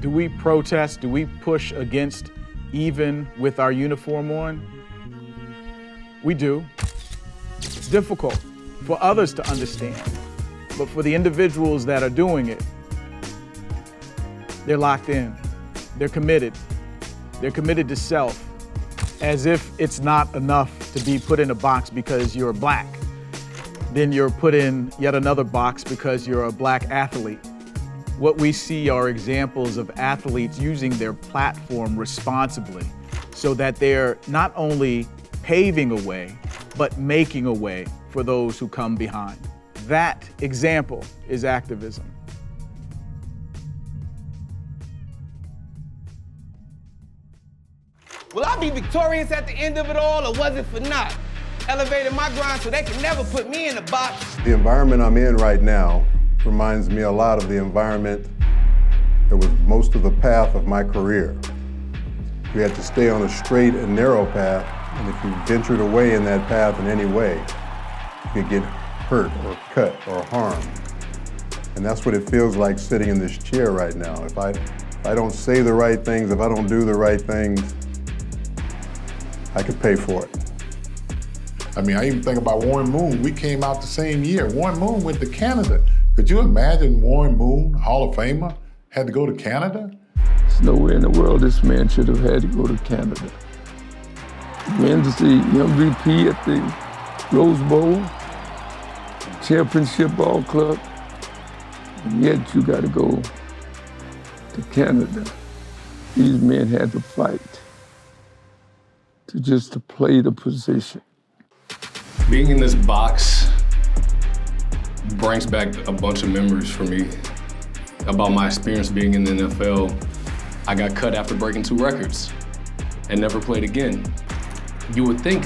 Do we protest? Do we push against even with our uniform on? We do. It's difficult for others to understand, but for the individuals that are doing it, they're locked in, they're committed to self, as if it's not enough to be put in a box because you're black. Then you're put in yet another box because you're a black athlete. What we see are examples of athletes using their platform responsibly so that they're not only paving a way, but making a way for those who come behind. That example is activism. Will I be victorious at the end of it all, or was it for naught? Elevated my grind so they can never put me in a box. The environment I'm in right now reminds me a lot of the environment that was most of the path of my career. We had to stay on a straight and narrow path, and if you ventured away in that path in any way, you could get hurt or cut or harmed. And that's what it feels like sitting in this chair right now. If I don't say the right things, if I don't do the right things, I could pay for it. I mean, I even think about Warren Moon. We came out the same year. Warren Moon went to Canada. Could you imagine Warren Moon, Hall of Famer, had to go to Canada? There's nowhere in the world this man should have had to go to Canada. Wins the MVP at the Rose Bowl, championship ball club, and yet you got to go to Canada. These men had to fight to play the position. Being in this box brings back a bunch of memories for me about my experience being in the NFL. I got cut after breaking 2 records and never played again. You would think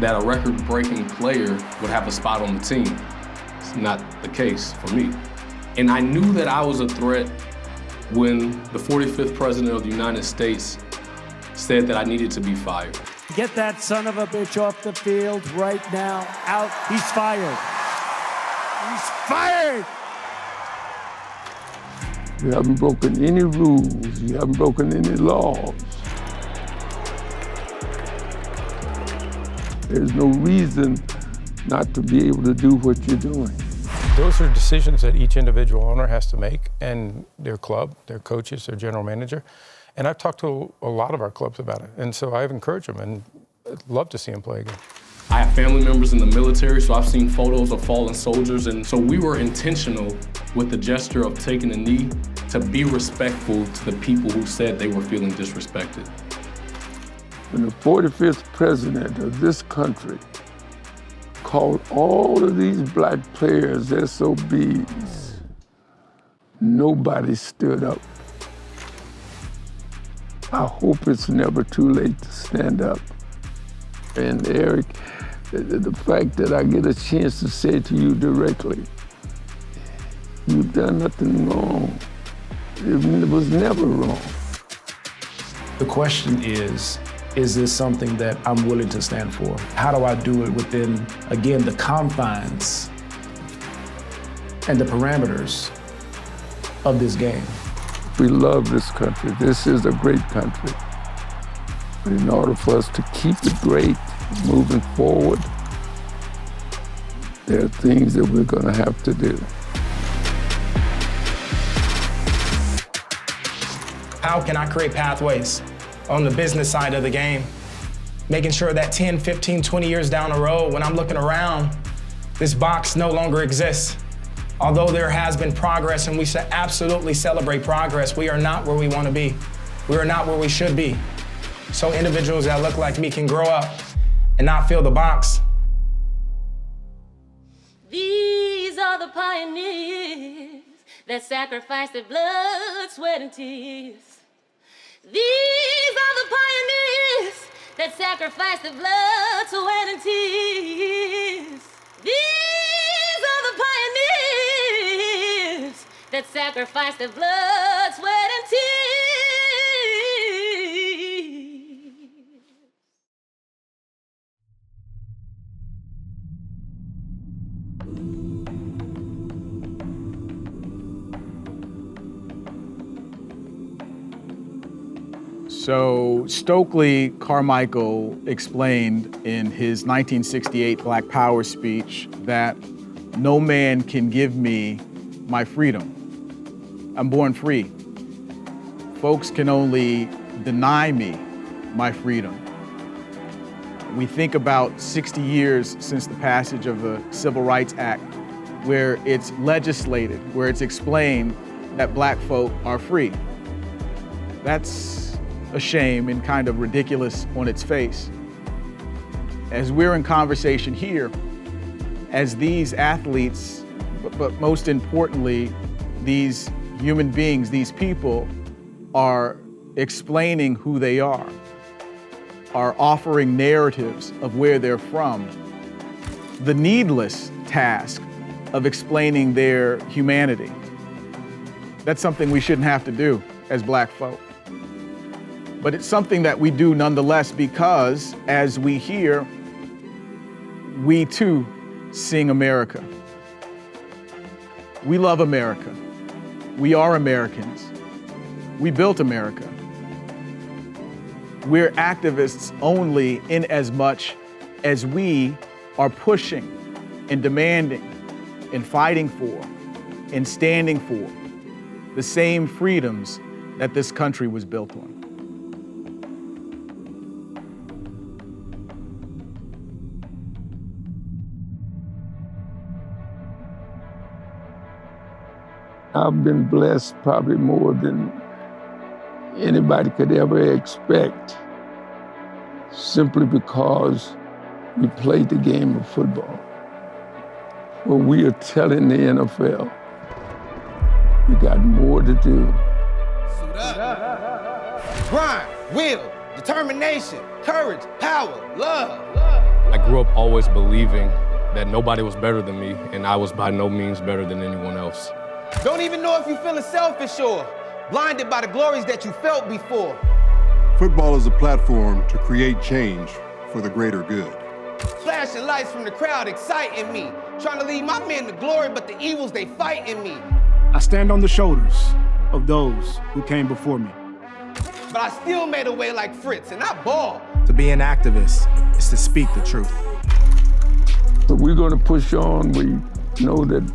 that a record-breaking player would have a spot on the team. It's not the case for me. And I knew that I was a threat when the 45th President of the United States said that I needed to be fired. Get that son of a bitch off the field right now. Out. He's fired. He's fired! You haven't broken any rules. You haven't broken any laws. There's no reason not to be able to do what you're doing. Those are decisions that each individual owner has to make, and their club, their coaches, their general manager. And I've talked to a lot of our clubs about it, and so I've encouraged them, and I'd love to see them play again. I have family members in the military, so I've seen photos of fallen soldiers, and so we were intentional with the gesture of taking a knee to be respectful to the people who said they were feeling disrespected. When the 45th president of this country called all of these black players SOBs, nobody stood up. I hope it's never too late to stand up. And Eric, the fact that I get a chance to say to you directly, you've done nothing wrong. It was never wrong. The question is this something that I'm willing to stand for? How do I do it within, again, the confines and the parameters of this game? We love this country. This is a great country. But in order for us to keep it great, moving forward, there are things that we're going to have to do. How can I create pathways on the business side of the game? Making sure that 10, 15, 20 years down the road, when I'm looking around, this box no longer exists. Although there has been progress, and we should absolutely celebrate progress, we are not where we want to be. We are not where we should be. So individuals that look like me can grow up and not feel the box. These are the pioneers that sacrificed their blood, sweat, and tears. These are the pioneers that sacrificed their blood, sweat, and tears. These are the pioneers that sacrificed their blood, sweat, and tears. So Stokely Carmichael explained in his 1968 Black Power speech that no man can give me my freedom. I'm born free. Folks can only deny me my freedom. We think about 60 years since the passage of the Civil Rights Act, where it's legislated, where it's explained that black folk are free. That's a shame and kind of ridiculous on its face. As we're in conversation here, as these athletes, but most importantly, these human beings, these people are explaining who they are offering narratives of where they're from, the needless task of explaining their humanity. That's something we shouldn't have to do as black folk. But it's something that we do nonetheless because as we hear, we too sing America. We love America. We are Americans. We built America. We're activists only in as much as we are pushing and demanding and fighting for and standing for the same freedoms that this country was built on. I've been blessed probably more than anybody could ever expect, simply because we played the game of football. Well, we are telling the NFL, we got more to do. Suit up. Grind, will, determination, courage, power, love. I grew up always believing that nobody was better than me, and I was by no means better than anyone else. Don't even know if you're feeling selfish or blinded by the glories that you felt before. Football is a platform to create change for the greater good. Flashing lights from the crowd exciting me. Trying to lead my men to glory, but the evils they fight in me. I stand on the shoulders of those who came before me. But I still made a way like Fritz, and I ball. To be an activist is to speak the truth. But we're going to push on. We know that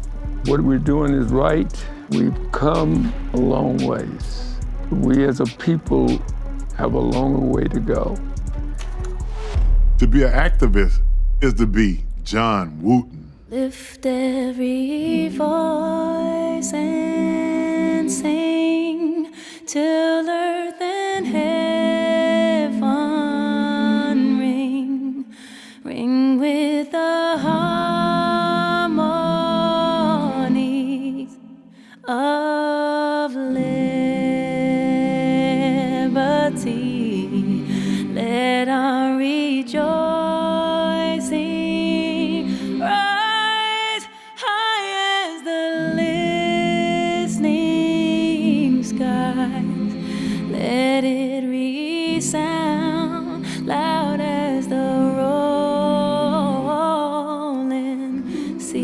what we're doing is right. We've come a long ways. We as a people have a longer way to go. To be an activist is to be John Wooten. Lift every voice and sing till earth and heaven ring, ring with the harmony of liberty. Let our rejoicing rise high as the listening skies. Let it resound loud as the rolling sea.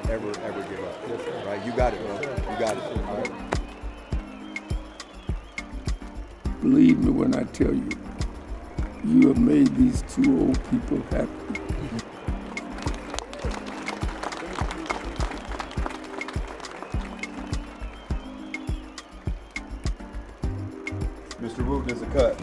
Ever give up, right? You got it, bro. You got it, right? Believe me when I tell you, you have made these two old people happy. Mr. Wooten is a cut.